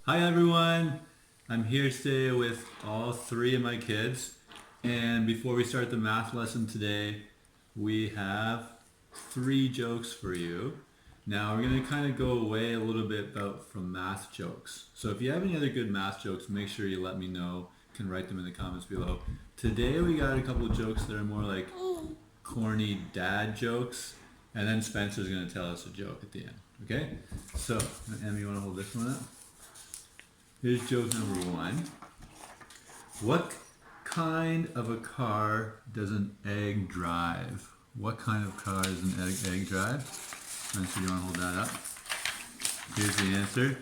Hi everyone! I'm here today with all three of my kids, and before we start the math lesson today, we have three jokes for you. Now we're going to kind of go away a little bit from math jokes. So if you have any other good math jokes, make sure you let me know. You can write them in the comments below. Today we got a couple of jokes that are more like corny dad jokes, and then Spencer's going to tell us a joke at the end. Okay? So, Emmy, you want to hold this one up? Here's joke number one. What kind of a car does an egg drive? What kind of car does an egg drive? Spencer, you want to hold that up? Here's the answer.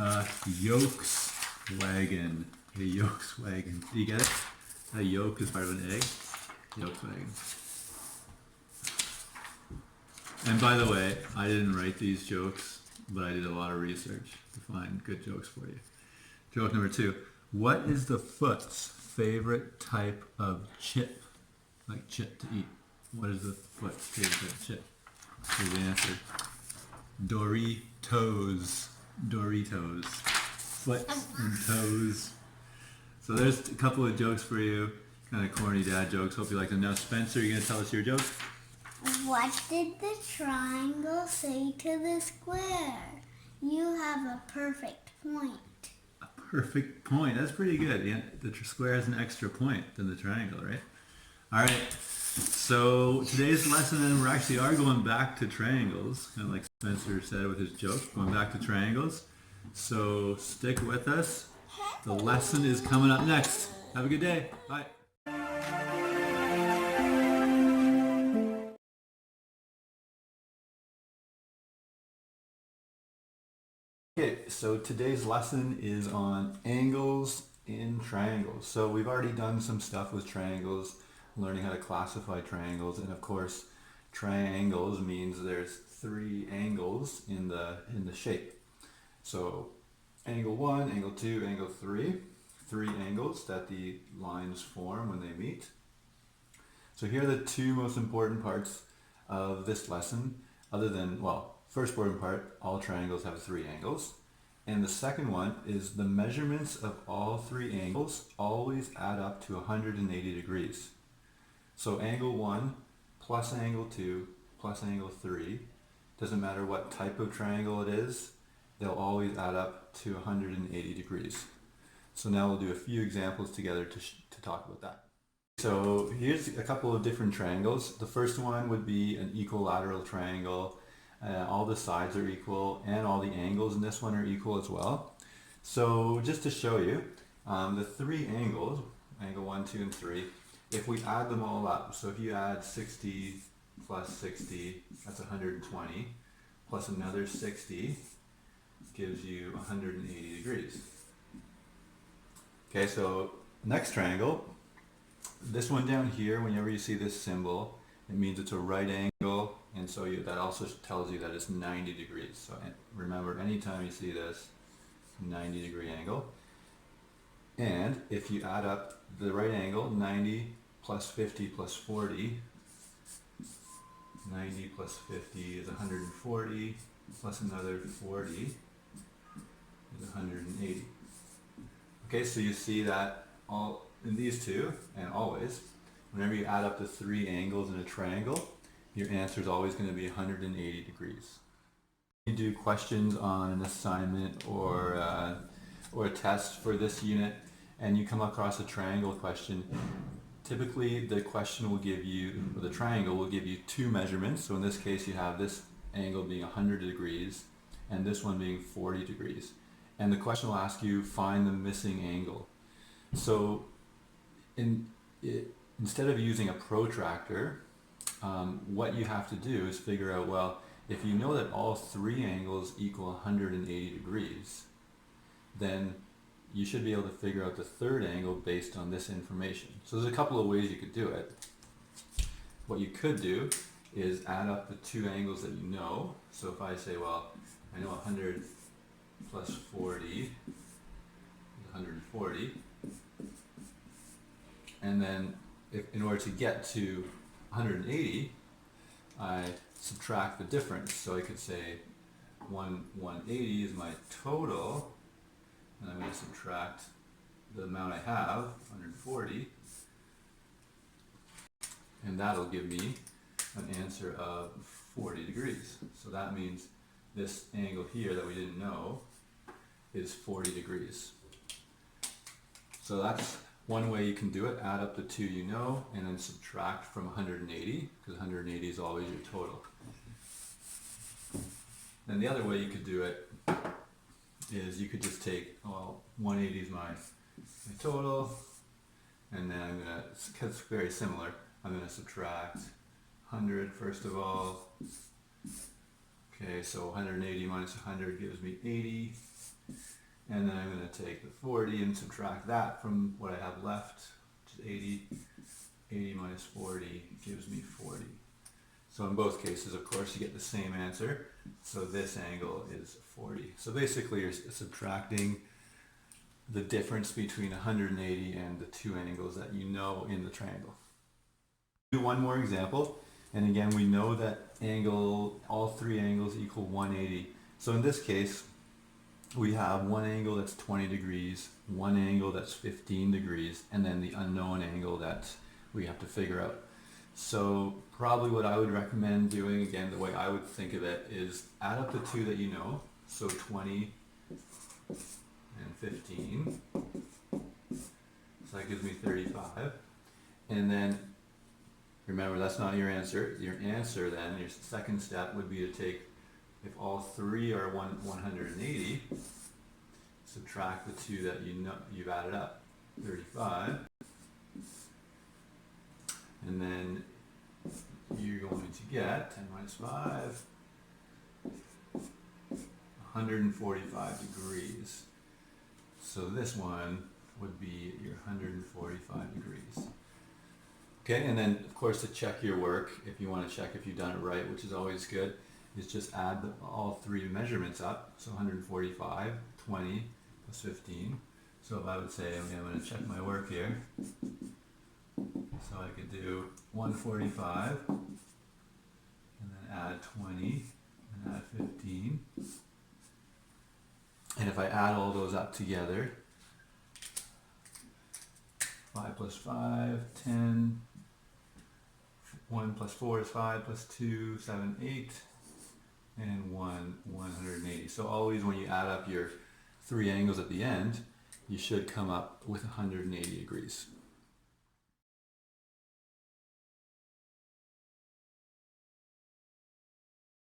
A yolks wagon. A yolks wagon. Do you get it? A yolk is part of an egg. Yolks wagon. And by the way, I didn't write these jokes, but I did a lot of research to find good jokes for you. Joke number two. What is the foot's favorite type of chip? Like chip to eat. What is the foot's favorite chip? Here's the answer. Doritos. Doritos. Foot and toes. So there's a couple of jokes for you. Kind of corny dad jokes. Hope you like them. Now Spencer, you're going to tell us your joke? What did the triangle say to the square? You have a perfect point. A perfect point. That's pretty good. Yeah, the square has an extra point than the triangle, right? All right. So today's lesson, then, we actually are going back to triangles, kind of like Spencer said with his joke, going back to triangles. So stick with us. The lesson is coming up next. Have a good day. Bye. Okay, so today's lesson is on angles in triangles. So we've already done some stuff with triangles, learning how to classify triangles, and of course triangles means there's three angles in the shape. So angle 1, angle 2, angle 3, three angles that the lines form when they meet. So here are the two most important parts of this lesson, other than, well, first important part, all triangles have three angles. And the second one is the measurements of all three angles always add up to 180 degrees. So angle 1 plus angle 2 plus angle 3, doesn't matter what type of triangle it is, they'll always add up to 180 degrees. So now we'll do a few examples together to talk about that. So here's a couple of different triangles. The first one would be an equilateral triangle. All the sides are equal and all the angles in this one are equal as well. So just to show you, the three angles, angle 1, 2, and 3, if we add them all up, so if you add 60 plus 60, that's 120, plus another 60 gives you 180 degrees. Okay, so next triangle, this one down here, whenever you see this symbol, it means it's a right angle, and so that also tells you that it's 90 degrees. So remember, anytime you see this, 90 degree angle. And if you add up the right angle, 90 plus 50 plus 40, 90 plus 50 is 140, plus another 40 is 180. Okay, so you see that all in these two, and always, whenever you add up the three angles in a triangle, your answer is always going to be 180 degrees. You do questions on an assignment or a test for this unit, and you come across a triangle question. Typically, the question will give you, or the triangle will give you two measurements. So in this case, you have this angle being 100 degrees, and this one being 40 degrees. And the question will ask you, find the missing angle. So instead of using a protractor, what you have to do is figure out, well, if you know that all three angles equal 180 degrees, then you should be able to figure out the third angle based on this information. So there's a couple of ways you could do it. What you could do is add up the two angles that you know. So if I say, well, I know 100 plus 40 is 140, and then in order to get to 180, I subtract the difference. So I could say 180 is my total and I'm going to subtract the amount I have, 140, and that'll give me an answer of 40 degrees. So that means this angle here that we didn't know is 40 degrees. So that's one way you can do it. Add up the two you know and then subtract from 180, because 180 is always your total. Then the other way you could do it is you could just take, well, 180 is my total, and then I'm gonna, because it's very similar, I'm gonna subtract 100 first of all. Okay, so 180 minus 100 gives me 80, and then I'm gonna take the 40 and subtract that from what I have left, which is 80. 80 minus 40 gives me 40. So in both cases, of course, you get the same answer. So this angle is 40. So basically you're subtracting the difference between 180 and the two angles that you know in the triangle. Do one more example. And again, we know that all three angles equal 180. So in this case, we have one angle that's 20 degrees, one angle that's 15 degrees, and then the unknown angle that we have to figure out. So probably what I would recommend doing, again, the way I would think of it, is add up the two that you know, so 20 and 15, so that gives me 35, and then remember that's not your answer. Your answer then, your second step would be to take, if all three are 180, subtract the two that you know you've added up, 35, and then you're going to get 10 minus 5, 145 degrees. So this one would be your 145 degrees. Okay, and then of course to check your work, if you want to check if you've done it right, which is always good, is just add all three measurements up. So 145, 20 plus 15. So if I would say, okay, I'm going to check my work here. So I could do 145 and then add 20 and add 15. And if I add all those up together, 5 plus 5, 10, 1 plus 4 is 5, plus 2, 7, 8, and 1, 180. So always when you add up your three angles at the end, you should come up with 180 degrees.